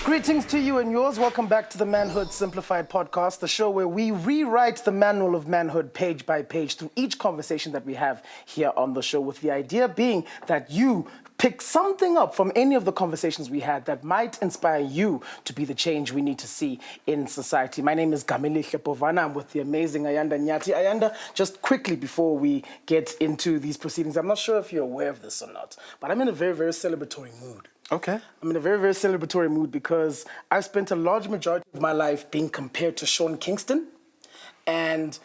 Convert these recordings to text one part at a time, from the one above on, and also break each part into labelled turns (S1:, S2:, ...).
S1: Greetings to you and yours. Welcome back to the Manhood Simplified podcast, the show where we rewrite the manual of manhood page by page through each conversation that we have here on the show, with the idea being that you pick something up from any of the conversations we had that might inspire you to be the change we need to see in society. My name is Gamili Hlepovana. I'm with the amazing Ayanda Nyati. Ayanda, just quickly before we get into these proceedings, I'm not sure if you're aware of this or not, but I'm in a very, very celebratory mood.
S2: Okay.
S1: I'm in a very, very celebratory mood because I've spent a large majority of my life being compared to Sean Kingston. And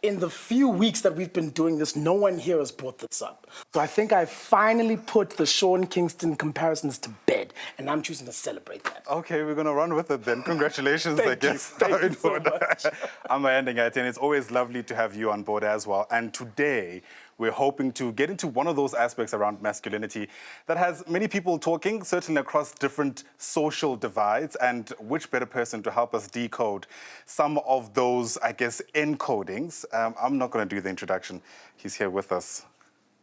S1: in the few weeks that we've been doing this, no one here has brought this up. So I think I finally put the Sean Kingston comparisons to bed, and I'm choosing to celebrate that.
S2: Okay, we're going to run with it then. Congratulations, I guess.
S1: Thank you so much.
S2: I'm ending it, and it's always lovely to have you on board as well. And today, we're hoping to get into one of those aspects around masculinity that has many people talking, certainly across different social divides, and which better person to help us decode some of those, I guess, encodings. I'm not going to do the introduction. He's here with us.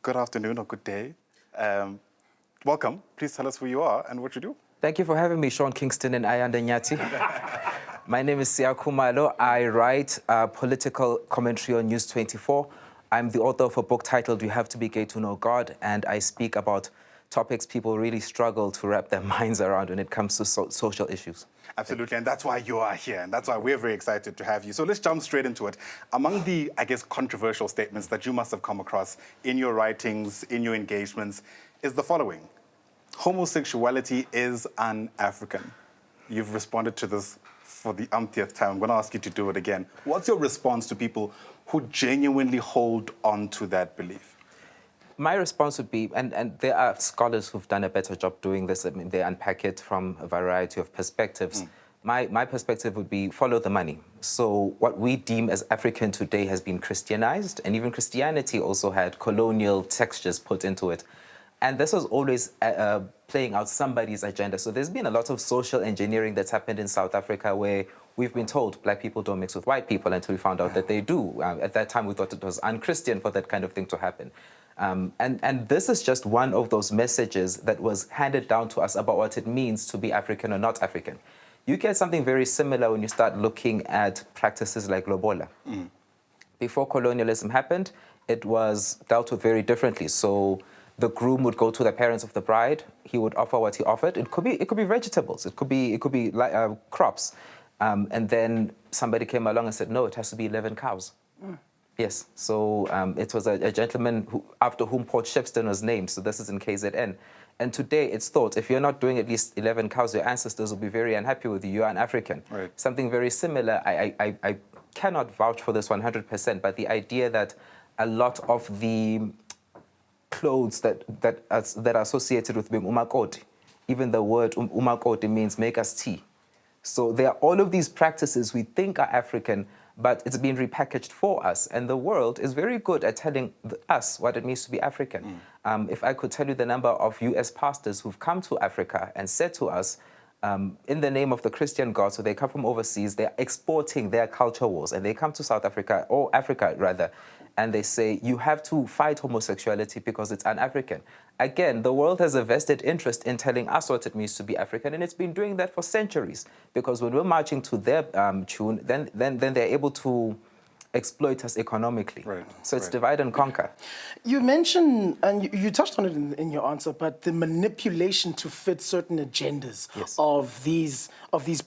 S2: Good afternoon or good day. Welcome. Please tell us who you are and what you do.
S3: Thank you for having me, Sean Kingston and Ayanda Nyati. My name is Siya Khumalo. I write political commentary on News 24. I'm the author of a book titled You Have to Be Gay to Know God, and I speak about topics people really struggle to wrap their minds around when it comes to social issues.
S2: Absolutely, and that's why you are here, and that's why we're very excited to have you. So let's jump straight into it. Among the, I guess, controversial statements that you must have come across in your writings, in your engagements, is the following. Homosexuality is un-African. You've responded to this for the umpteenth time. I'm going to ask you to do it again. What's your response to people who genuinely hold on to that belief?
S3: My response would be, and there are scholars who've done a better job doing this. I mean, they unpack it from a variety of perspectives. My perspective would be follow the money. So what we deem as African today has been Christianized, and even Christianity also had colonial textures put into it. And this was always playing out somebody's agenda. So there's been a lot of social engineering that's happened in South Africa where we've been told black people don't mix with white people until we found out that they do. At that time, we thought it was un-Christian for that kind of thing to happen. And this is just one of those messages that was handed down to us about what it means to be African or not African. You get something very similar when you start looking at practices like lobola. Before colonialism happened, it was dealt with very differently. So the groom would go to the parents of the bride. He would offer what he offered. It could be vegetables. It could be crops. And then somebody came along and said, no, it has to be 11 cows. Yes. So it was a gentleman after whom Port Shepstone was named. So this is in KZN. And today it's thought if you're not doing at least 11 cows, your ancestors will be very unhappy with you. You're an African.
S2: Right.
S3: Something very similar. I cannot vouch for this 100%, but the idea that a lot of the clothes that are associated with being umakoti, even the word umakoti means make us tea. So there are all of these practices we think are African, but it's been repackaged for us. And the world is very good at telling us what it means to be African. If I could tell you the number of US pastors who've come to Africa and said to us, in the name of the Christian God, so they come from overseas, they're exporting their culture wars, and they come to South Africa, or Africa rather, and they say, you have to fight homosexuality because it's un-African. Again, the world has a vested interest in telling us what it means to be African, and it's been doing that for centuries. Because when we're marching to their tune, then they're able to exploit us economically.
S2: Right.
S3: So it's divide and conquer.
S1: You mentioned, and you touched on it in your answer, but the manipulation to fit certain agendas of these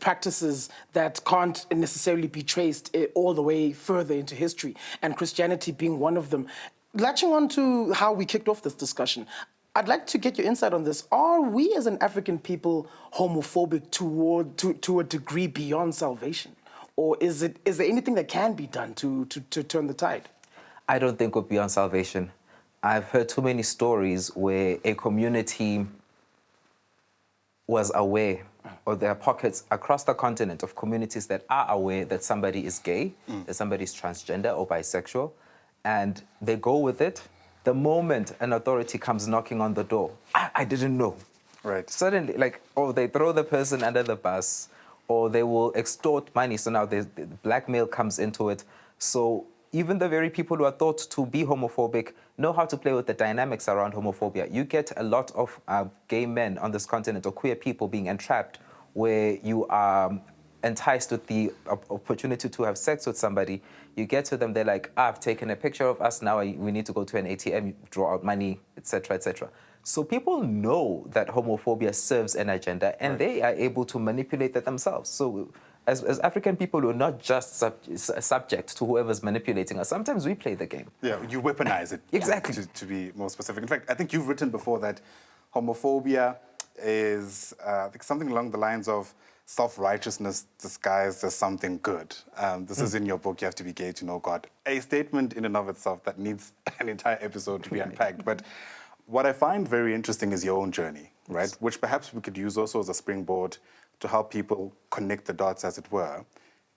S1: practices that can't necessarily be traced all the way further into history, and Christianity being one of them. Latching on to how we kicked off this discussion, I'd like to get your insight on this. Are we as an African people homophobic to a degree beyond salvation? Or is there anything that can be done to turn the tide?
S3: I don't think we're beyond salvation. I've heard too many stories where a community was aware, or there are pockets across the continent of communities that are aware that somebody is gay, that somebody is transgender or bisexual, and they go with it. The moment an authority comes knocking on the door, I didn't know.
S2: Right.
S3: Suddenly, they throw the person under the bus, or they will extort money. So now the blackmail comes into it. So even the very people who are thought to be homophobic know how to play with the dynamics around homophobia. You get a lot of gay men on this continent, or queer people, being entrapped where you are enticed with the opportunity to have sex with somebody. You get to them, they're like, I've taken a picture of us, now we need to go to an ATM, draw out money, etc., etc. So people know that homophobia serves an agenda, and they are able to manipulate that themselves. So as African people, we're not just subject to whoever's manipulating us. Sometimes we play the game.
S2: Yeah, you weaponize it.
S3: Exactly.
S2: To be more specific. In fact, I think you've written before that homophobia is I think something along the lines of self-righteousness disguised as something good. This is in your book, You Have to Be Gay to Know God. A statement in and of itself that needs an entire episode to be unpacked. But what I find very interesting is your own journey, right? Which perhaps we could use also as a springboard to help people connect the dots, as it were.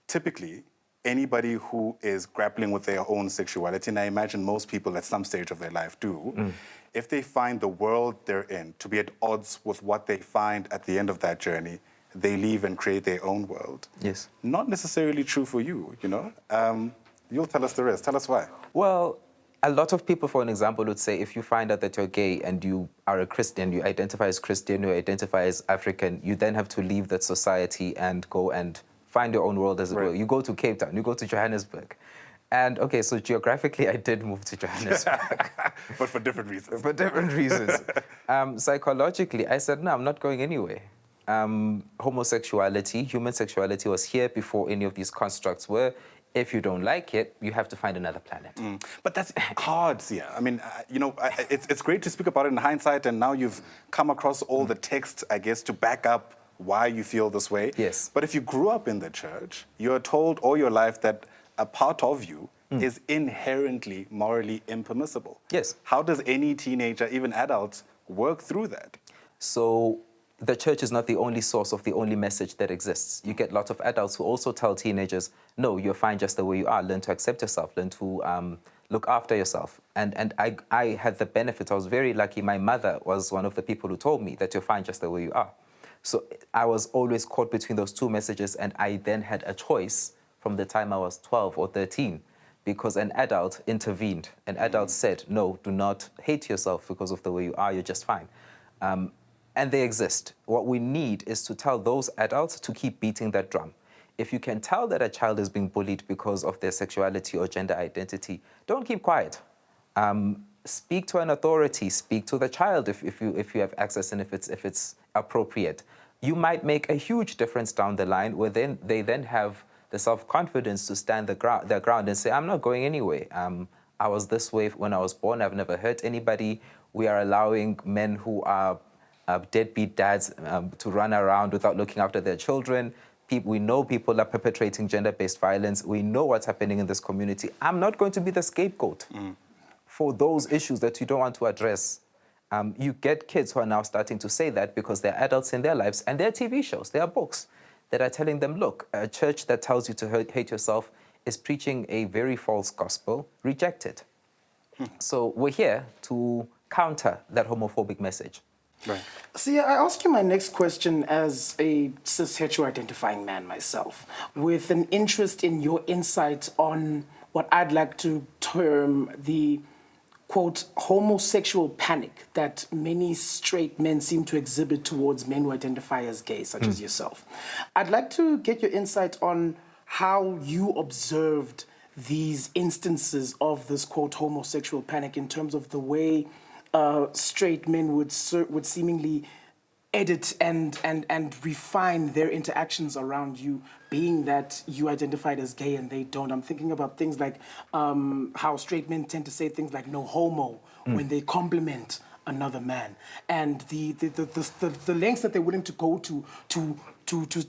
S2: Typically, anybody who is grappling with their own sexuality, and I imagine most people at some stage of their life do, if they find the world they're in to be at odds with what they find at the end of that journey, they leave and create their own world.
S3: Yes.
S2: Not necessarily true for you, you know? You'll tell us the rest. Tell us why.
S3: Well, a lot of people, for an example, would say if you find out that you're gay and you are a Christian, you identify as Christian, you identify as African, you then have to leave that society and go and find your own world, as it were. You go to Cape Town, you go to Johannesburg. And, okay, so geographically, I did move to Johannesburg.
S2: But for different reasons.
S3: For different reasons. Psychologically, I said, no, I'm not going anywhere. Homosexuality, human sexuality was here before any of these constructs were. If you don't like it, you have to find another planet.
S2: But that's hard, Siya. I mean, it's great to speak about it in hindsight, and now you've come across all the texts, I guess, to back up why you feel this way.
S3: Yes.
S2: But if you grew up in the church, you're told all your life that a part of you is inherently morally impermissible.
S3: Yes.
S2: How does any teenager, even adults, work through that?
S3: So the church is not the only source of the only message that exists. You get lots of adults who also tell teenagers, no, you're fine just the way you are. Learn to accept yourself. Learn to look after yourself. And I had the benefit. I was very lucky. My mother was one of the people who told me that you're fine just the way you are. So I was always caught between those two messages, and I then had a choice from the time I was 12 or 13, because an adult intervened. An adult said, no, do not hate yourself because of the way you are. You're just fine. And they exist. What we need is to tell those adults to keep beating that drum. If you can tell that a child is being bullied because of their sexuality or gender identity, don't keep quiet. Speak to an authority. Speak to the child if you have access and if it's appropriate. You might make a huge difference down the line, where they then have the self-confidence to stand their ground and say, I'm not going anywhere. I was this way when I was born. I've never hurt anybody. We are allowing men who are deadbeat dads to run around without looking after their children. We know people are perpetrating gender-based violence. We know what's happening in this community. I'm not going to be the scapegoat for those issues that you don't want to address. You get kids who are now starting to say that because they're adults in their lives, and there are TV shows, there are books that are telling them, look, a church that tells you to hate yourself is preaching a very false gospel. Reject it. So we're here to counter that homophobic message.
S2: Right.
S1: See, I ask you my next question as a cis hetero-identifying man myself, with an interest in your insight on what I'd like to term the, quote, homosexual panic that many straight men seem to exhibit towards men who identify as gay, such as yourself. I'd like to get your insight on how you observed these instances of this, quote, homosexual panic in terms of the way straight men would seemingly edit and refine their interactions around you, being that you identified as gay and they don't. I'm thinking about things like how straight men tend to say things like no homo when they compliment another man, and the lengths that they're willing to go to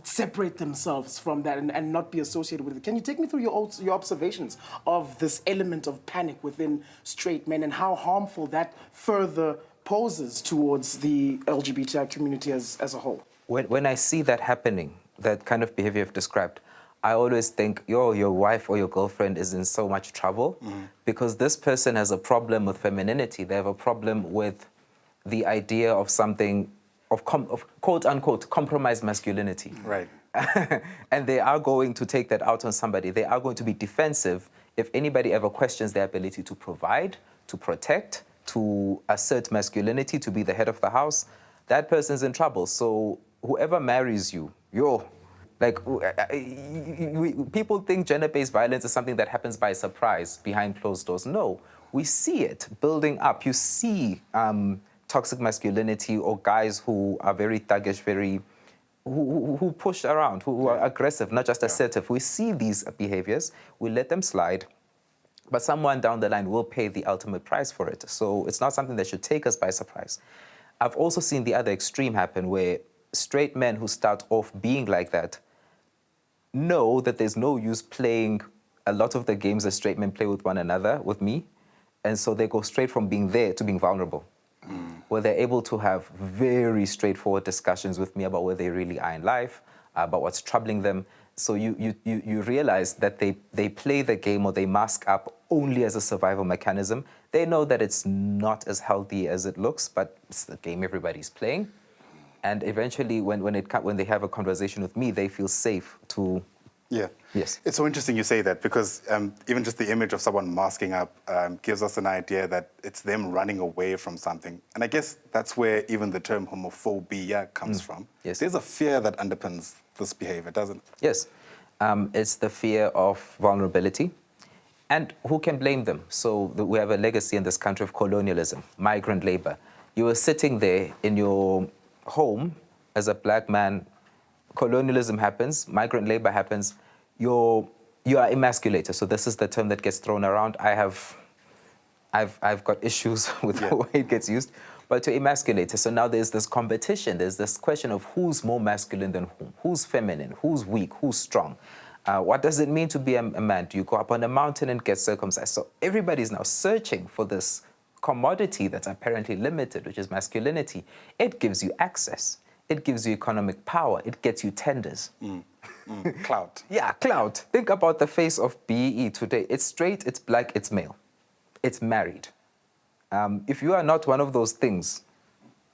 S1: separate themselves from that and not be associated with it. Can you take me through your observations of this element of panic within straight men and how harmful that further poses towards the LGBTI community as a whole?
S3: When I see that happening, that kind of behavior you've described, I always think, your wife or your girlfriend is in so much trouble because this person has a problem with femininity. They have a problem with the idea of something, of quote-unquote, compromised masculinity.
S2: Right.
S3: And they are going to take that out on somebody. They are going to be defensive if anybody ever questions their ability to provide, to protect, to assert masculinity, to be the head of the house. That person's in trouble. So whoever marries you, people think gender-based violence is something that happens by surprise behind closed doors. No, we see it building up. You see toxic masculinity or guys who are very thuggish, who push around, who are aggressive, not just assertive. We see these behaviors, we let them slide, but someone down the line will pay the ultimate price for it. So it's not something that should take us by surprise. I've also seen the other extreme happen where straight men who start off being like that know that there's no use playing a lot of the games that straight men play with one another, with me, and so they go straight from being there to being vulnerable, where they're able to have very straightforward discussions with me about where they really are in life, about what's troubling them. So you realize that they play the game or they mask up only as a survival mechanism. They know that it's not as healthy as it looks, but it's the game everybody's playing. And eventually, when they have a conversation with me, they feel safe to...
S2: Yeah.
S3: Yes.
S2: It's so interesting you say that because even just the image of someone masking up gives us an idea that it's them running away from something. And I guess that's where even the term homophobia comes from.
S3: Yes.
S2: There's a fear that underpins this behavior, doesn't it?
S3: Yes. It's the fear of vulnerability. And who can blame them? So we have a legacy in this country of colonialism, migrant labor. You were sitting there in your home as a black man, colonialism happens, migrant labor happens, you are emasculated. So this is the term that gets thrown around. I've got issues with the way it gets used, but you're emasculated. So now there's this competition. There's this question of who's more masculine than whom, who's feminine, who's weak, who's strong. What does it mean to be a man? Do you go up on a mountain and get circumcised? So everybody's now searching for this commodity that's apparently limited, which is masculinity. It gives you access. It gives you economic power. It gets you tenders.
S2: Clout.
S3: Yeah, clout. Think about the face of BEE today. It's straight, it's black, it's male. It's married. If you are not one of those things,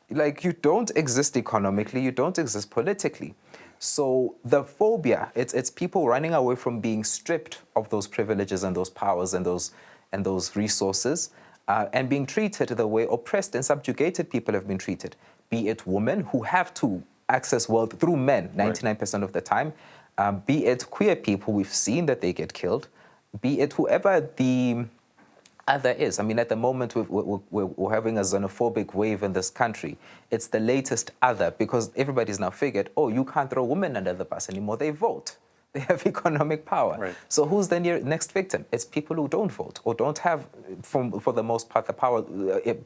S3: like you don't exist economically, you don't exist politically. So the phobia, it's people running away from being stripped of those privileges and those powers and those resources and being treated the way oppressed and subjugated people have been treated. Be it women who have to access wealth through men 99% of the time, be it queer people, we've seen that they get killed, be it whoever the other is. I mean, at the moment, we're having a xenophobic wave in this country. It's the latest other because everybody's now figured, oh, you can't throw women under the bus anymore. They vote. They have economic power.
S2: Right.
S3: So who's the next victim? It's people who don't vote or don't have, for the most part, the power,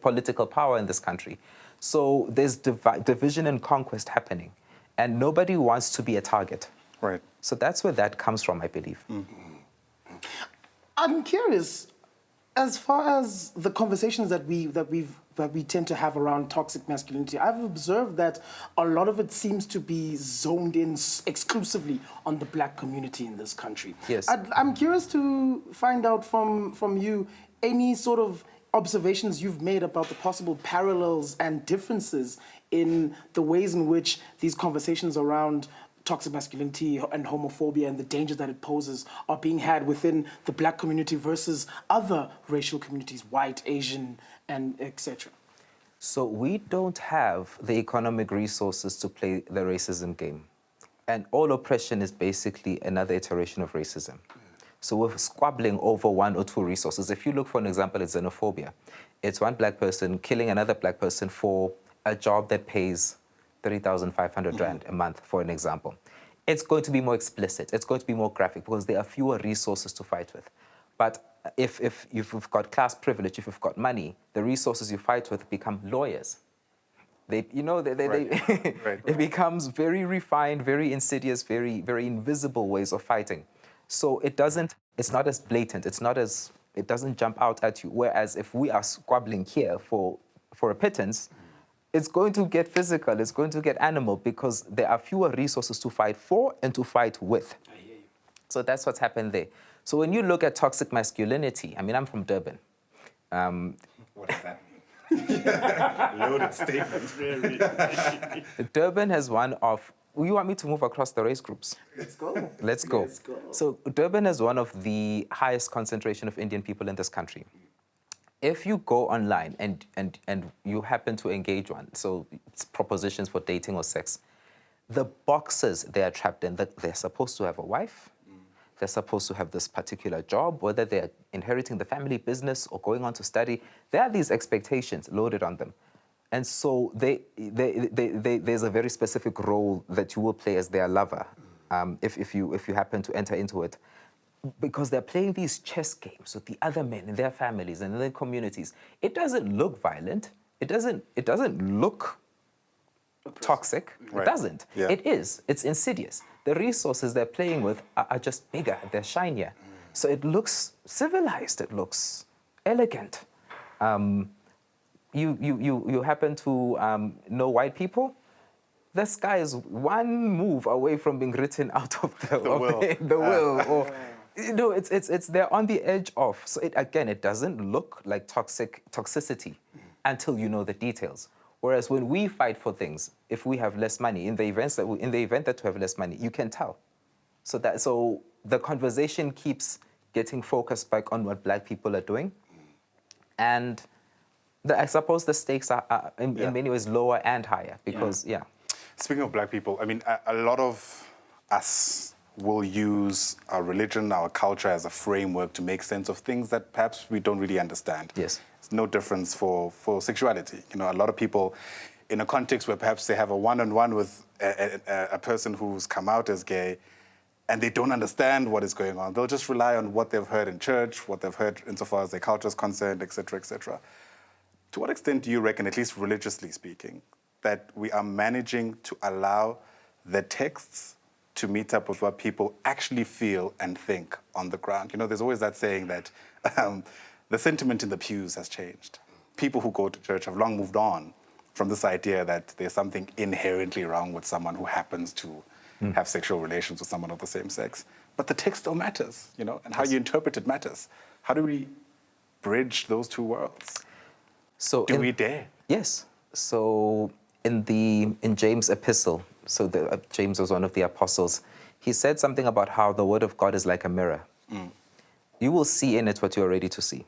S3: political power in this country. So there's division and conquest happening, and nobody wants to be a target.
S2: Right.
S3: So that's where that comes from, I believe.
S1: I'm curious, as far as the conversations that we tend to have around toxic masculinity, I've observed that a lot of it seems to be zoned in exclusively on the black community in this country.
S3: Yes.
S1: I'm curious to find out from you any sort of observations you've made about the possible parallels and differences in the ways in which these conversations around toxic masculinity and homophobia and the dangers that it poses are being had within the black community versus other racial communities, white, Asian, and etc.
S3: So we don't have the economic resources to play the racism game. And all oppression is basically another iteration of racism. So we're squabbling over one or two resources. If you look, for an example, at xenophobia, it's one black person killing another black person for a job that pays 3,500 rand a month, for an example. It's going to be more explicit. It's going to be more graphic because there are fewer resources to fight with. But if you've got class privilege, if you've got money, the resources you fight with become lawyers. It becomes very refined, very insidious, very, very invisible ways of fighting. So it's not as blatant, it doesn't jump out at you. Whereas if we are squabbling here for a pittance, it's going to get physical, it's going to get animal because there are fewer resources to fight for and to fight with.
S1: I hear you.
S3: So that's what's happened there. So when you look at toxic masculinity, I mean, I'm from Durban.
S2: What does that mean? Loaded statements, really.
S3: Durban has one of... You want me to move across the race groups?
S1: Let's go.
S3: Let's go.
S1: Let's go.
S3: So Durban has one of the highest concentration of Indian people in this country. If you go online and you happen to engage one, so it's propositions for dating or sex, the boxes they are trapped in, that they're supposed to have a wife, they're supposed to have this particular job, whether they're inheriting the family business or going on to study. There are these expectations loaded on them. And so there's a very specific role that you will play as their lover if you happen to enter into it. Because they're playing these chess games with the other men in their families and in their communities. It doesn't look violent. It doesn't look toxic.
S2: Right.
S3: It doesn't.
S2: Yeah.
S3: It is. It's insidious. The resources they're playing with are just bigger. They're shinier. So it looks civilized. It looks elegant. You happen to know white people? This guy is one move away from being written out of the will. Or, you know, it's they're on the edge of. So it doesn't look like toxicity until you know the details. Whereas when we fight for things, if we have less money, in the event that we have less money, you can tell. So the conversation keeps getting focused back on what black people are doing. And I suppose the stakes are in many ways lower and higher because,
S2: Speaking of black people, I mean, a lot of us will use our religion, our culture as a framework to make sense of things that perhaps we don't really understand.
S3: Yes.
S2: It's no difference for sexuality. You know, a lot of people in a context where perhaps they have a one-on-one with a person who's come out as gay and they don't understand what is going on. They'll just rely on what they've heard in church, what they've heard insofar as their culture is concerned, et cetera, et cetera. To what extent do you reckon, at least religiously speaking, that we are managing to allow the texts to meet up with what people actually feel and think on the ground? You know, there's always that saying that the sentiment in the pews has changed. People who go to church have long moved on from this idea that there's something inherently wrong with someone who happens to have sexual relations with someone of the same sex. But the text still matters, you know, and how you interpret it matters. How do we bridge those two worlds?
S3: So
S2: do we dare?
S3: Yes. So in James' epistle, James was one of the apostles, he said something about how the word of God is like a mirror. You will see in it what you're ready to see.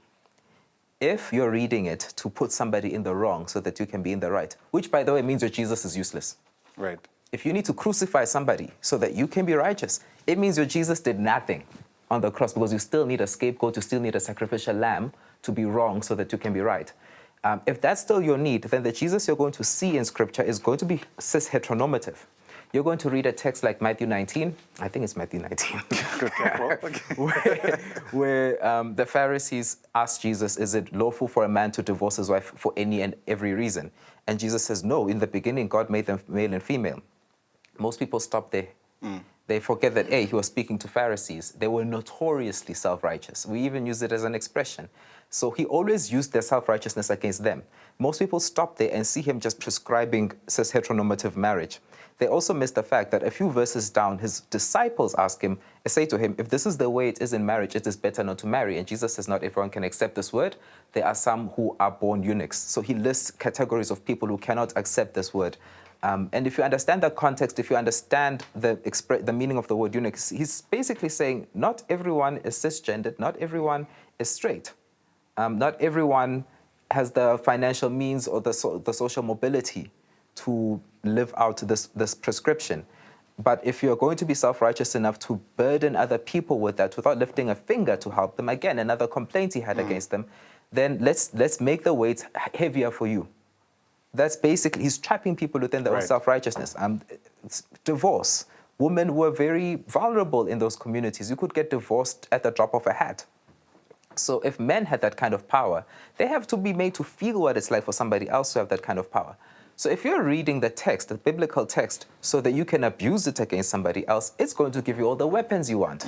S3: If you're reading it to put somebody in the wrong so that you can be in the right, which, by the way, means that Jesus is useless.
S2: Right.
S3: If you need to crucify somebody so that you can be righteous, it means your Jesus did nothing on the cross because you still need a scapegoat, you still need a sacrificial lamb to be wrong so that you can be right. If that's still your need, then the Jesus you're going to see in Scripture is going to be cis-heteronormative. You're going to read a text like Matthew 19, I think it's Matthew 19, where the Pharisees asked Jesus, is it lawful for a man to divorce his wife for any and every reason? And Jesus says, no, in the beginning, God made them male and female. Most people stop there. They forget that, A, he was speaking to Pharisees. They were notoriously self-righteous. We even use it as an expression. So he always used their self-righteousness against them. Most people stop there and see him just prescribing cis-heteronormative marriage. They also miss the fact that a few verses down, his disciples say to him, if this is the way it is in marriage, it is better not to marry. And Jesus says, not everyone can accept this word. There are some who are born eunuchs. So he lists categories of people who cannot accept this word. And if you understand the context, if you understand the meaning of the word eunuch, he's basically saying not everyone is cisgendered, not everyone is straight. Not everyone has the financial means or the social mobility to live out this prescription. But if you're going to be self-righteous enough to burden other people with that without lifting a finger to help them, again, another complaint he had against them, then let's make the weight heavier for you. That's basically, he's trapping people within their own self-righteousness. Divorce. Women were very vulnerable in those communities. You could get divorced at the drop of a hat. So if men had that kind of power, they have to be made to feel what it's like for somebody else to have that kind of power. So if you're reading the text, the biblical text, so that you can abuse it against somebody else, it's going to give you all the weapons you want.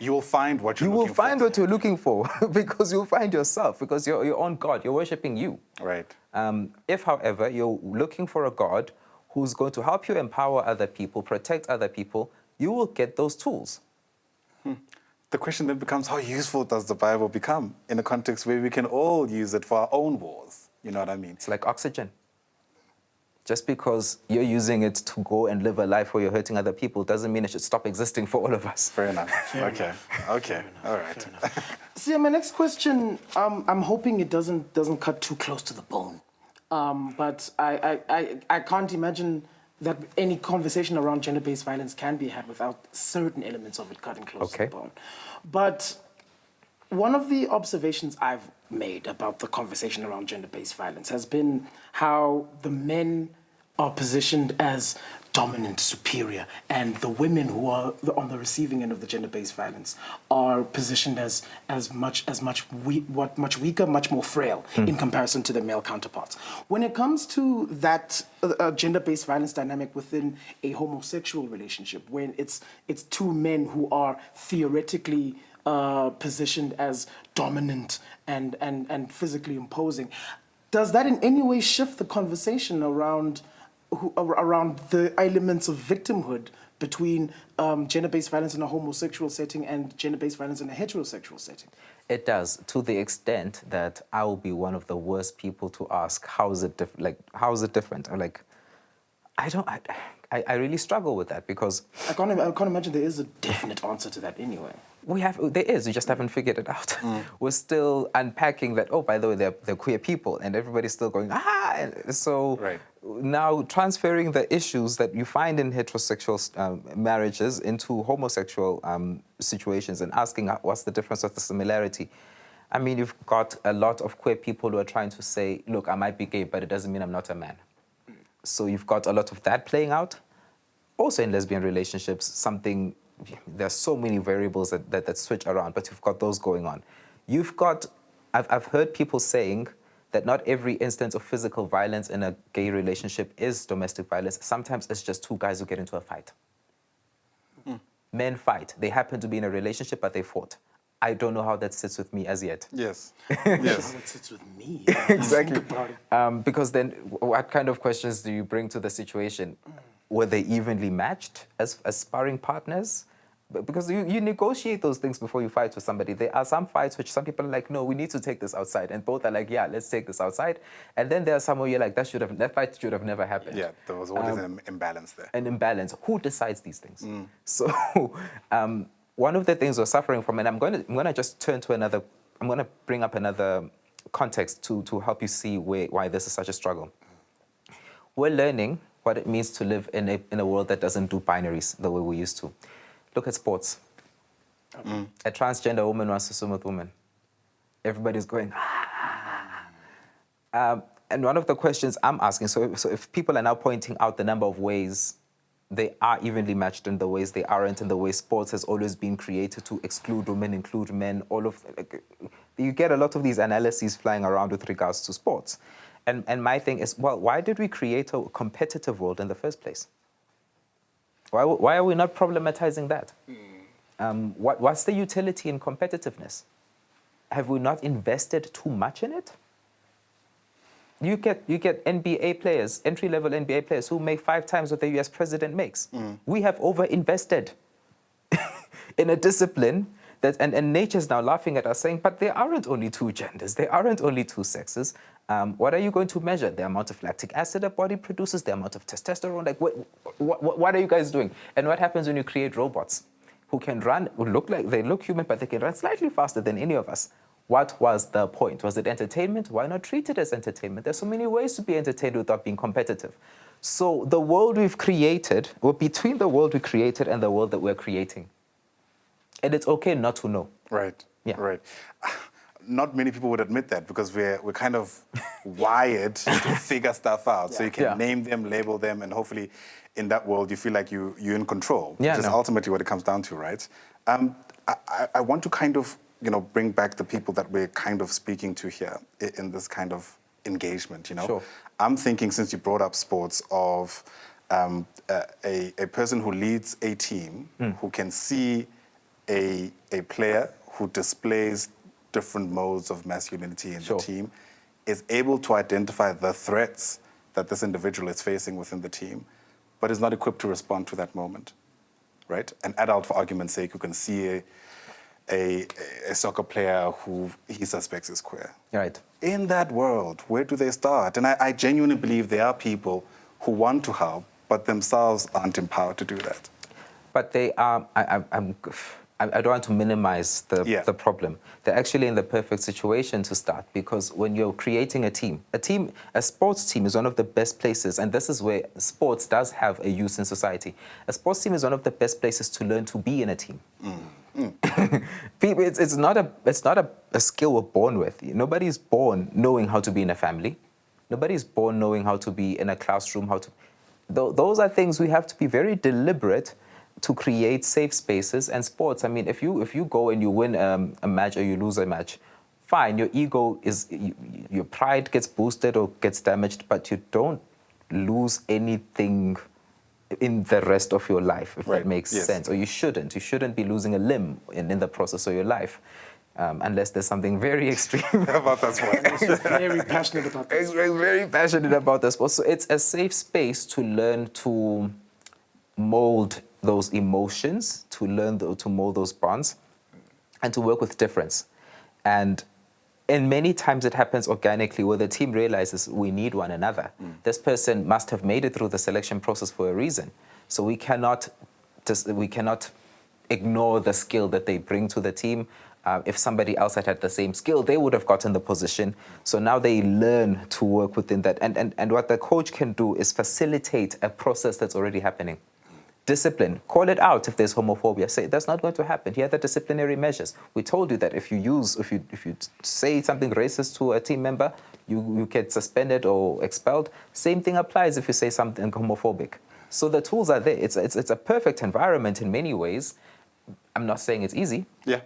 S2: You will find what you're looking for.
S3: You will find what you're looking for because you'll find yourself, because you're your own God. You're worshiping you.
S2: Right.
S3: If, however, you're looking for a God who's going to help you empower other people, protect other people, you will get those tools.
S2: The question then becomes, how useful does the Bible become in a context where we can all use it for our own wars? You know what I mean?
S3: It's like oxygen. Just because you're using it to go and live a life where you're hurting other people doesn't mean it should stop existing for all of us.
S2: Fair enough. Okay. All right.
S1: See, my next question, I'm hoping it doesn't cut too close to the bone. But I can't imagine that any conversation around gender-based violence can be had without certain elements of it cutting close to the bone. But one of the observations I've made about the conversation around gender-based violence has been how the men are positioned as dominant, superior, and the women who are on the receiving end of the gender-based violence are positioned as much weaker, much more frail in comparison to their male counterparts. When it comes to that gender-based violence dynamic within a homosexual relationship, when it's two men who are theoretically positioned as dominant and physically imposing, does that in any way shift the conversation around the elements of victimhood between gender-based violence in a homosexual setting and gender-based violence in a heterosexual setting?
S3: It does, to the extent that I will be one of the worst people to ask, how is it different? I'm like, I really struggle with that because
S1: I can't imagine there is a definite answer to that anyway.
S3: There is, we just haven't figured it out. We're still unpacking that, oh, by the way, they're queer people, and everybody's still going, so now transferring the issues that you find in heterosexual marriages into homosexual situations and asking what's the difference, what's the similarity. I mean, you've got a lot of queer people who are trying to say, look, I might be gay, but it doesn't mean I'm not a man. So you've got a lot of that playing out. Also in lesbian relationships, there's so many variables that switch around, but you've got those going on. I've heard people saying that not every instance of physical violence in a gay relationship is domestic violence. Sometimes it's just two guys who get into a fight. Men fight. They happen to be in a relationship, but they fought. I don't know how that sits with me as yet.
S2: Yes.
S1: Yes. How it sits with me.
S3: Exactly. Because then what kind of questions do you bring to the situation? Were they evenly matched as sparring partners? Because you negotiate those things before you fight with somebody. There are some fights which some people are like, no, we need to take this outside. And both are like, yeah, let's take this outside. And then there are some where you're like, that fight should have never happened.
S2: Yeah, there was always an imbalance there.
S3: An imbalance. Who decides these things? So one of the things we're suffering from, and I'm going to just turn to another, I'm going to bring up another context to help you see why this is such a struggle. We're learning what it means to live in a world that doesn't do binaries the way we used to. Look at sports. A transgender woman wants to swim with women. Everybody's going, and one of the questions I'm asking, so if people are now pointing out the number of ways they are evenly matched in the ways they aren't, in the way sports has always been created to exclude women, include men, you get a lot of these analyses flying around with regards to sports. And my thing is, well, why did we create a competitive world in the first place? Why are we not problematizing that? What's the utility in competitiveness? Have we not invested too much in it? You get NBA players, entry-level NBA players who make 5 times what the US president makes. We have over-invested in a discipline and nature's now laughing at us saying, but there aren't only 2 genders, there aren't only 2 sexes. What are you going to measure? The amount of lactic acid a body produces, the amount of testosterone, like what are you guys doing? And what happens when you create robots who can run, who look human, but they can run slightly faster than any of us? What was the point? Was it entertainment? Why not treat it as entertainment? There's so many ways to be entertained without being competitive. So the world we've created, we're between the world we created and the world that we're creating. And it's okay not to know.
S2: Right,
S3: yeah.
S2: Right. Not many people would admit that because we're kind of wired to figure stuff out. Yeah. So you can name them, label them, and hopefully in that world you feel like you're in control, which is ultimately what it comes down to, right? I want to kind of bring back the people that we're kind of speaking to here in this kind of engagement,
S3: Sure.
S2: I'm thinking, since you brought up sports, of a person who leads a team who can see a player who displays different modes of masculinity in the team, is able to identify the threats that this individual is facing within the team, but is not equipped to respond to that moment, right? An adult, for argument's sake, who can see a soccer player who he suspects is queer.
S3: Right.
S2: In that world, where do they start? And I genuinely believe there are people who want to help, but themselves aren't empowered to do that.
S3: But they are, I don't want to minimize the problem. They're actually in the perfect situation to start, because when you're creating a sports team is one of the best places, and this is where sports does have a use in society. A sports team is one of the best places to learn to be in a team. People, it's not a skill we're born with. Nobody's born knowing how to be in a family. Nobody's born knowing how to be in a classroom. Those are things we have to be very deliberate to create safe spaces. And sports, I mean, if you go and you win a match or you lose a match, fine, your ego your pride gets boosted or gets damaged, but you don't lose anything in the rest of your life, if that makes sense. Or you shouldn't be losing a limb in the process of your life. Unless there's something very extreme
S2: about that sport.
S1: He's very passionate about this.
S3: Very passionate about the sport. So it's a safe space to learn to mold those emotions, to learn to mold those bonds, and to work with difference. And many times it happens organically, where the team realizes we need one another. This person must have made it through the selection process for a reason. So we cannot ignore the skill that they bring to the team. If somebody else had the same skill, they would have gotten the position. So now they learn to work within that. And what the coach can do is facilitate a process that's already happening. Discipline, call it out if there's homophobia. Say, that's not going to happen. Here are the disciplinary measures. We told you that if you say something racist to a team member, you get suspended or expelled. Same thing applies if you say something homophobic. So the tools are there. It's a perfect environment in many ways. I'm not saying it's easy.
S2: Yeah.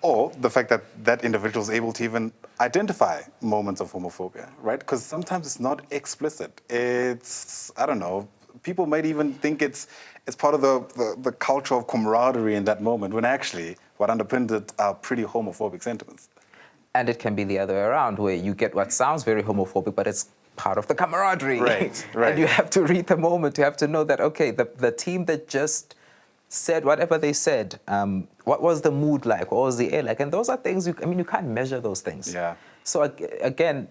S2: Or the fact that that individual is able to even identify moments of homophobia, right? Because sometimes it's not explicit. It's, I don't know, people might even think it's part of the culture of camaraderie in that moment, when actually what underpinned it are pretty homophobic sentiments. And
S3: it can be the other way around, where you get what sounds very homophobic, but it's part of the camaraderie.
S2: Right.
S3: And you have to read the moment. You have to know that, okay, the team that just said whatever they said, what was the mood like? What was the air like? And those are things, you can't measure those things.
S2: Yeah.
S3: So again,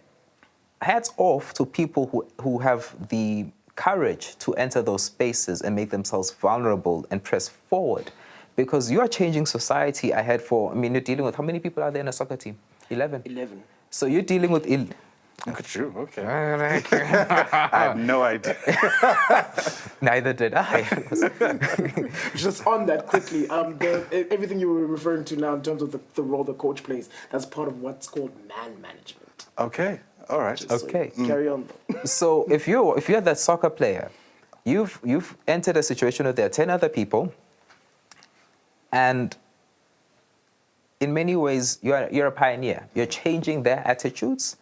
S3: hats off to people who have the courage to enter those spaces and make themselves vulnerable and press forward, because you are changing society ahead you're dealing with, how many people are there in a soccer team? 11?
S1: 11.
S3: So you're dealing with...
S2: Look at you, okay. I have no idea.
S3: Neither did I.
S1: Just on that quickly, everything you were referring to now in terms of the role the coach plays, that's part of what's called man management.
S2: Okay. All right.
S3: Okay.
S1: So carry on.
S3: So if you're that soccer player, you've entered a situation where there are 10 other people, and in many ways you're a pioneer. You're changing their attitudes.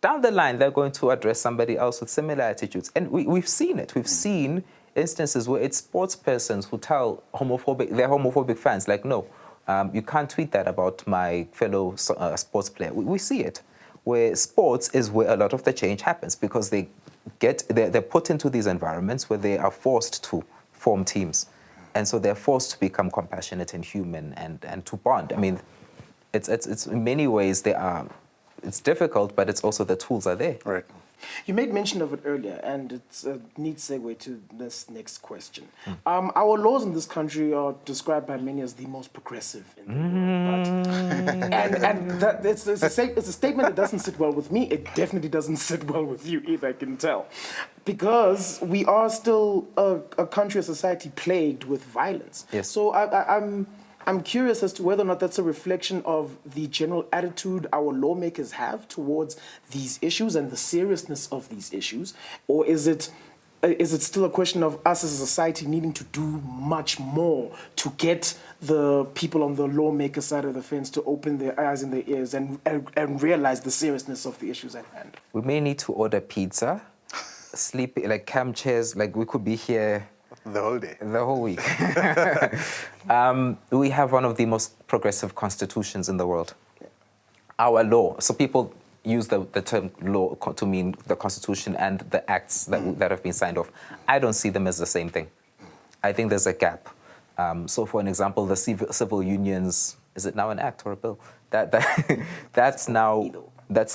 S3: Down the line, they're going to address somebody else with similar attitudes, and we've seen it. We've seen instances where it's sports persons who tell their homophobic fans, like, no, you can't tweet that about my fellow sports player. We see it. Where sports is where a lot of the change happens, because they're put into these environments where they are forced to form teams. And so they're forced to become compassionate and human and to bond. I mean, it's in many ways it's difficult, but it's also the tools are there.
S2: Right.
S1: You made mention of it earlier, and it's a neat segue to this next question. Our laws in this country are described by many as the most progressive in the world. And it's a statement that doesn't sit well with me. It definitely doesn't sit well with you either, I can tell. Because we are still a country, a society plagued with violence.
S3: Yes.
S1: So I'm curious as to whether or not that's a reflection of the general attitude our lawmakers have towards these issues and the seriousness of these issues, or is it still a question of us as a society needing to do much more to get the people on the lawmaker side of the fence to open their eyes and their ears and realize the seriousness of the issues at hand?
S3: We may need to order pizza, sleep, like camp chairs, like we could be here
S2: the whole day.
S3: The whole week. We have one of the most progressive constitutions in the world. Our law, so people use the term law to mean the constitution and the acts that have been signed off. I don't see them as the same thing. I think there's a gap. So for an example, the civil unions, is it now an act or a bill? That's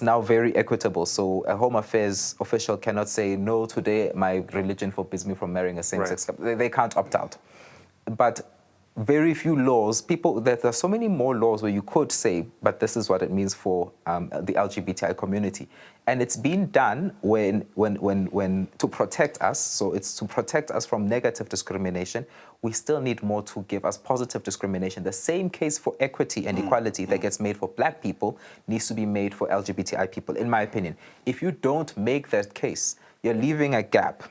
S3: now very equitable. So a Home Affairs official cannot say, no, today my religion forbids me from marrying a same-sex couple. They can't opt out. But very few laws. There are so many more laws where you could say, but this is what it means for the LGBTI community. And it's been done when to protect us. So it's to protect us from negative discrimination. We still need more to give us positive discrimination. The same case for equity and equality that gets made for black people needs to be made for LGBTI people, in my opinion. If you don't make that case, you're leaving a gap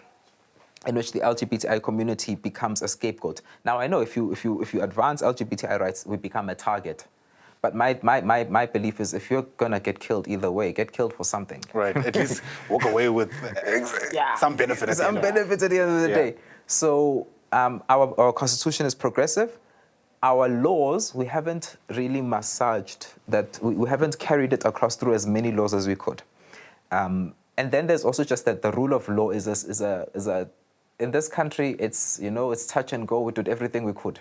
S3: in which the LGBTI community becomes a scapegoat. Now, I know if you advance LGBTI rights, we become a target. But my belief is if you're going to get killed either way, get killed for something.
S2: Right, at least walk away with some benefit.
S3: Some benefit at the end of the day. So our constitution is progressive. Our laws, we haven't really massaged that. We haven't carried it across through as many laws as we could. And then there's also just that the rule of law is a in this country, it's touch and go. We did everything we could.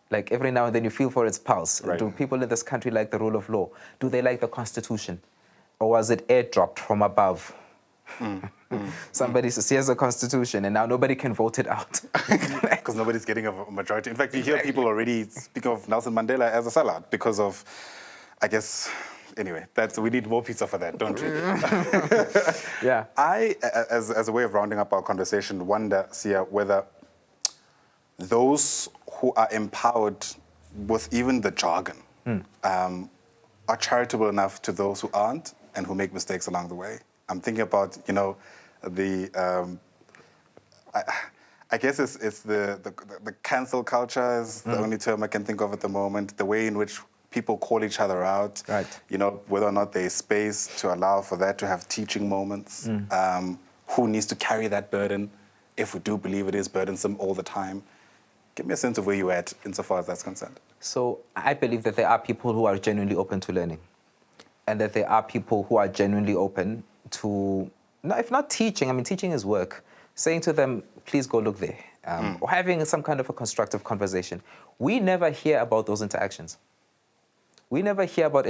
S3: Like every now and then you feel for its pulse.
S2: Right.
S3: Do people in this country like the rule of law? Do they like the Constitution? Or was it airdropped from above? Somebody says, here's the Constitution, and now nobody can vote it out.
S2: Because nobody's getting a majority. In fact, you hear people already speak of Nelson Mandela as a sellout because of, I guess, anyway, we need more pizza for that, don't we?
S3: Yeah.
S2: I, as a way of rounding up our conversation, wonder, Siya, whether those who are empowered with even the jargon are charitable enough to those who aren't and who make mistakes along the way. I'm thinking about, the I guess it's the cancel culture is the only term I can think of at the moment. The way in which people call each other out,
S3: right.
S2: Whether or not there's space to allow for that to have teaching moments. Who needs to carry that burden if we do believe it is burdensome all the time? Give me a sense of where you're at insofar as that's concerned.
S3: So I believe that there are people who are genuinely open to learning, and that there are people who are genuinely open to, if not teaching, I mean, teaching is work, saying to them, please go look there, or having some kind of a constructive conversation. We never hear about those interactions. We never hear about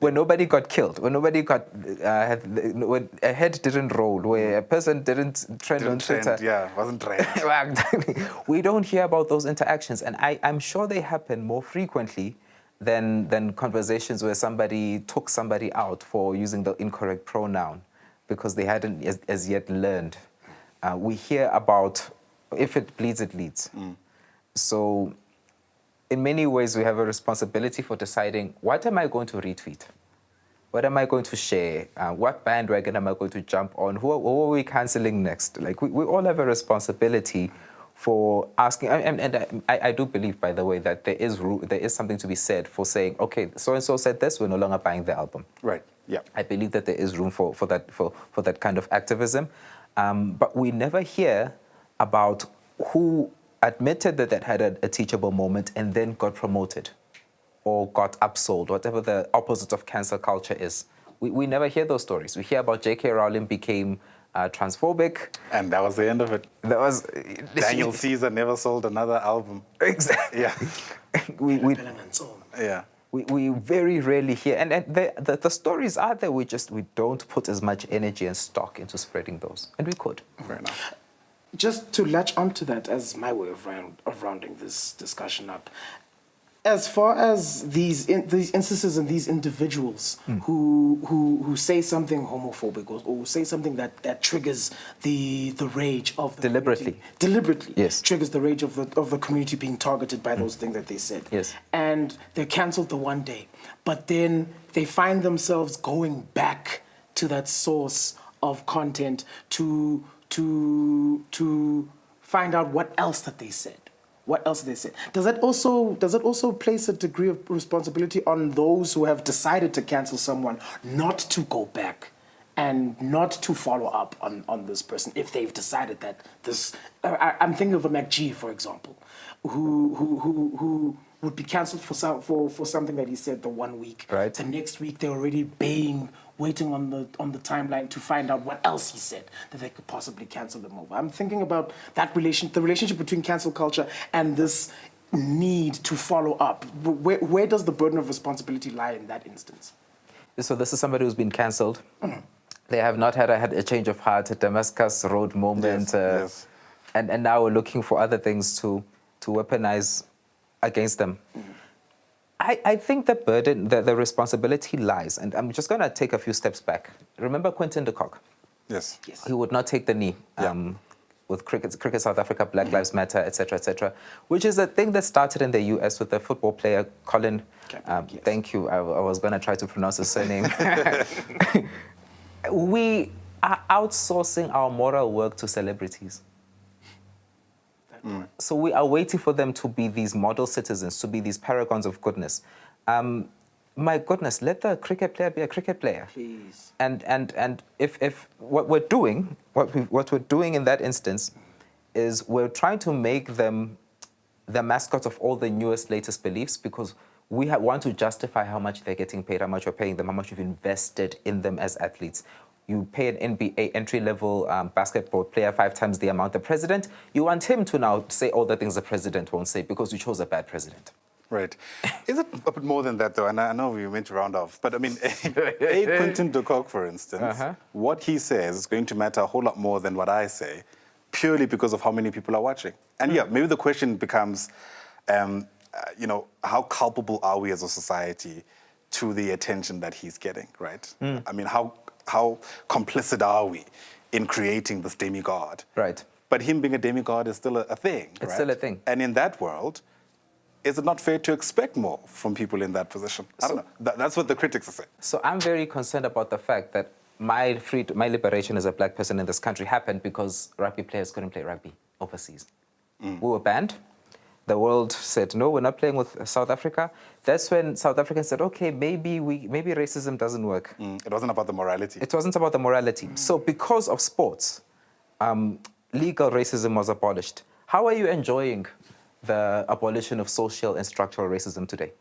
S3: when nobody got killed, when nobody got, when a head didn't roll, where a person didn't trend on Twitter.
S2: Wasn't trend.
S3: We don't hear about those interactions, and I'm sure they happen more frequently than conversations where somebody took somebody out for using the incorrect pronoun because they hadn't as yet learned. We hear about, if it bleeds, it leads. So in many ways, we have a responsibility for deciding, what am I going to retweet? What am I going to share? What bandwagon am I going to jump on? Who are we canceling next? Like, we all have a responsibility for asking. And I do believe, by the way, that there is something to be said for saying, okay, so-and-so said this, we're no longer buying the album.
S2: Right, yeah.
S3: I believe that there is room for that kind of activism. But we never hear about who admitted that had a teachable moment and then got promoted or got upsold, whatever the opposite of cancel culture is. We never hear those stories. We hear about J.K. Rowling became transphobic.
S2: And that was the end of it.
S3: That was...
S2: Daniel Caesar never sold another album.
S3: Exactly.
S2: Yeah. Yeah.
S3: We very rarely hear, and the stories are there. We don't put as much energy and stock into spreading those, and we could.
S2: Fair enough.
S1: Just to latch onto that as my way of rounding this discussion up, as far as these instances and these individuals who say something homophobic or say something that triggers the rage of the deliberately
S3: yes,
S1: triggers the rage of the community being targeted by those things that they said,
S3: yes,
S1: and they're cancelled the one day, but then they find themselves going back to that source of content to find out what else that they said. What else they said? Does it also place a degree of responsibility on those who have decided to cancel someone not to go back and not to follow up on this person if they've decided that this? I'm thinking of a MacG, for example, who would be cancelled for something that he said the 1 week.
S3: Right.
S1: The next week they're already waiting on the timeline to find out what else he said that they could possibly cancel him over. I'm thinking about the relationship between cancel culture and this need to follow up. Where does the burden of responsibility lie in that instance?
S3: So this is somebody who's been cancelled. They have not had a change of heart, a Damascus Road moment,
S2: yes.
S3: And now we're looking for other things to weaponize against them. I think the burden, the responsibility lies, and I'm just going to take a few steps back. Remember Quinton de Kock?
S2: Yes.
S3: He would not take the knee with Cricket South Africa, Black Lives Matter, etc., which is a thing that started in the US with the football player Colin.
S1: Yes.
S3: Thank you. I was going to try to pronounce his surname. We are outsourcing our moral work to celebrities. So we are waiting for them to be these model citizens, to be these paragons of goodness. My goodness, let the cricket player be a cricket player.
S1: Please.
S3: And if what we're doing, what we're doing in that instance, is we're trying to make them the mascots of all the newest, latest beliefs, because we want to justify how much they're getting paid, how much we're paying them, how much we've invested in them as athletes. You pay an NBA entry-level basketball player 5 times the amount the president. You want him to now say all the things the president won't say because you chose a bad president.
S2: Right. Is it a bit more than that, though? And I know we meant to round off, but I mean, a Quinton de Kock, for instance, what he says is going to matter a whole lot more than what I say, purely because of how many people are watching. And yeah, maybe the question becomes, how culpable are we as a society to the attention that he's getting, right? I mean, how complicit are we in creating this demigod?
S3: Right.
S2: But him being a demigod is still a thing,
S3: It's
S2: right?
S3: still a thing.
S2: And in that world, is it not fair to expect more from people in that position? I don't know. That's what the critics are saying.
S3: So I'm very concerned about the fact that my liberation as a black person in this country happened because rugby players couldn't play rugby overseas. We were banned. The world said, no, we're not playing with South Africa. That's when South Africa said, okay, maybe racism doesn't work.
S2: It wasn't about the morality.
S3: It wasn't about the morality. So because of sports, legal racism was abolished. How are you enjoying the abolition of social and structural racism today?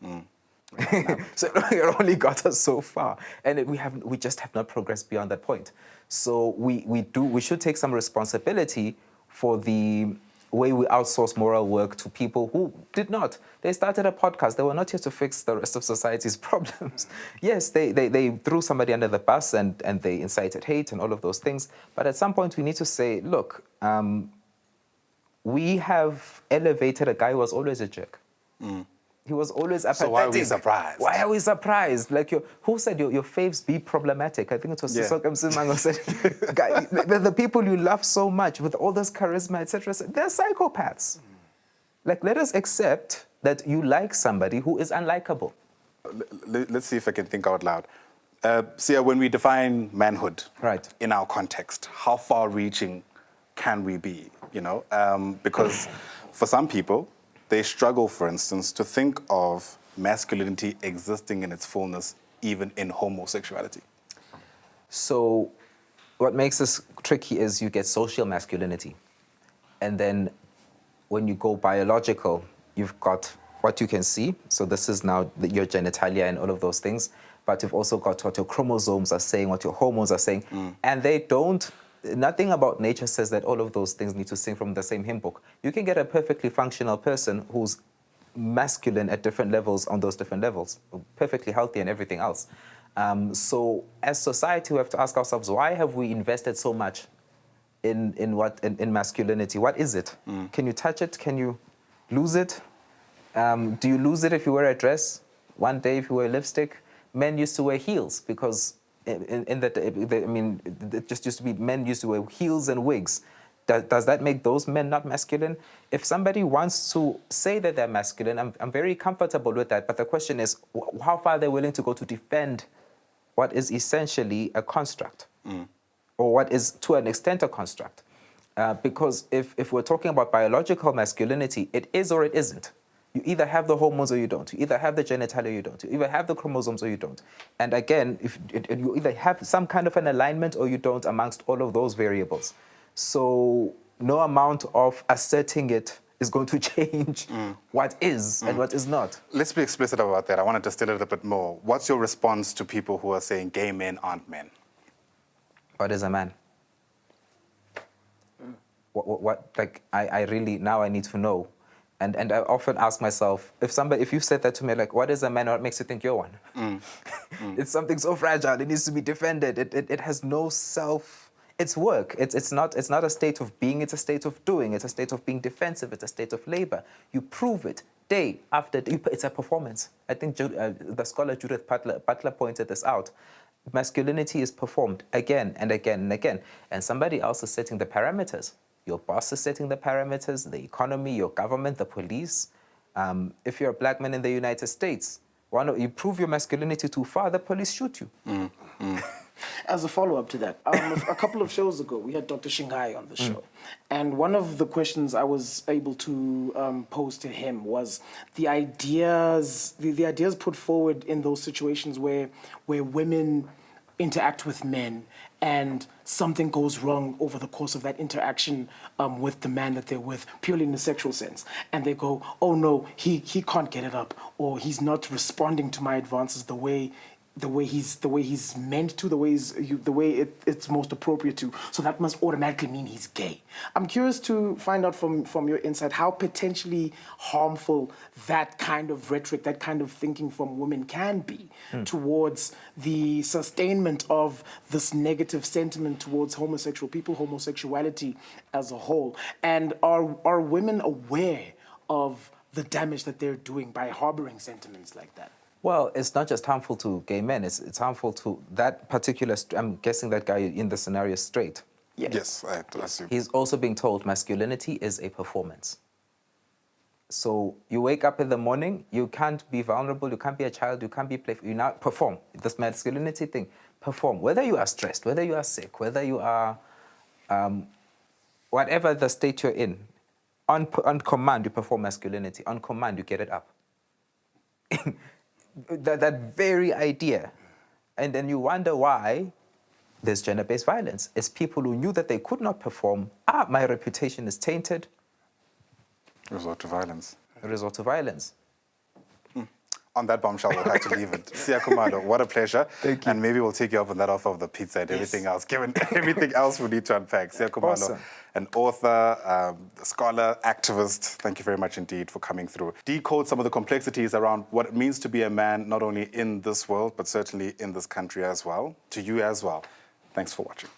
S3: So it only got us so far, and we just have not progressed beyond that point. So we should take some responsibility for the way we outsource moral work to people who did not. They started a podcast. They were not here to fix the rest of society's problems. Yes, they threw somebody under the bus and they incited hate and all of those things. But at some point we need to say, look, we have elevated a guy who was always a jerk. He was always apathetic.
S2: So why are we surprised?
S3: Why are we surprised? Like, who said your faves be problematic? I think it was Sisoka Msimango said, guy, the people you love so much with all this charisma, etc., they're psychopaths. Like, let us accept that you like somebody who is unlikable.
S2: Let's see if I can think out loud. Siya, when we define manhood in our context, how far-reaching can we be? Because for some people, they struggle, for instance, to think of masculinity existing in its fullness, even in homosexuality.
S3: So what makes this tricky is you get social masculinity. And then when you go biological, you've got what you can see. So this is now your genitalia and all of those things. But you've also got what your chromosomes are saying, what your hormones are saying. And they don't... Nothing about nature says that all of those things need to sing from the same hymn book. You can get a perfectly functional person who's masculine at different levels on those different levels, perfectly healthy and everything else. So as society, we have to ask ourselves, why have we invested so much in masculinity? What is it? Can you touch it? Can you lose it? Do you lose it if you wear a dress? One day if you wear lipstick? Men used to wear heels because it just used to be men used to wear heels and wigs. Does that make those men not masculine? If somebody wants to say that they're masculine, I'm very comfortable with that. But the question is, how far are they willing to go to defend what is essentially a construct, or what is to an extent a construct? Because if we're talking about biological masculinity, it is or it isn't. You either have the hormones or you don't. You either have the genitalia or you don't. You either have the chromosomes or you don't. And again, you either have some kind of an alignment or you don't amongst all of those variables. So no amount of asserting it is going to change what is and what is not.
S2: Let's be explicit about that. I want to distill it a bit more. What's your response to people who are saying gay men aren't men?
S3: What is a man? I really, now I need to know. And I often ask myself, if you said that to me, like, what is a man? What makes you think you're one? It's something so fragile. It needs to be defended. It has no self. It's work. It's not a state of being. It's a state of doing. It's a state of being defensive. It's a state of labor. You prove it day after day. It's a performance. I think the scholar Judith Butler pointed this out. Masculinity is performed again and again and again. And somebody else is setting the parameters. Your boss is setting the parameters, the economy, your government, the police. If you're a black man in the United States, why don't you prove your masculinity too far, the police shoot you.
S1: As a follow-up to that, a couple of shows ago, we had Dr. Shingai on the show. And one of the questions I was able to pose to him was the ideas put forward in those situations where women interact with men and something goes wrong over the course of that interaction with the man that they're with, purely in the sexual sense. And they go, oh no, he can't get it up, or he's not responding to my advances the way he's meant to, the way it's most appropriate to. So that must automatically mean he's gay. I'm curious to find out from your insight how potentially harmful that kind of rhetoric, that kind of thinking from women can be towards the sustainment of this negative sentiment towards homosexual people, homosexuality as a whole. And are women aware of the damage that they're doing by harboring sentiments like that?
S3: Well, it's not just harmful to gay men. It's harmful to that particular. I'm guessing that guy in the scenario is straight.
S2: Yes, I assume.
S3: He's also being told masculinity is a performance. So you wake up in the morning, you can't be vulnerable, you can't be a child, you can't be playful. You now perform. This masculinity thing, perform. Whether you are stressed, whether you are sick, whether you are, whatever the state you're in, on command you perform masculinity. On command you get it up. that very idea. And then you wonder why there's gender-based violence. It's people who knew that they could not perform. My reputation is tainted.
S2: Resort to violence.
S3: Resort to violence.
S2: On that bombshell, we'll have to leave it. Siya Khumalo, what a pleasure.
S3: Thank you.
S2: And maybe we'll take you up on that offer of the pizza and everything else, given everything else we need to unpack. Siya Khumalo,
S3: Awesome.
S2: an author, scholar, activist, thank you very much indeed for coming through. Decode some of the complexities around what it means to be a man, not only in this world, but certainly in this country as well. To you as well. Thanks for watching.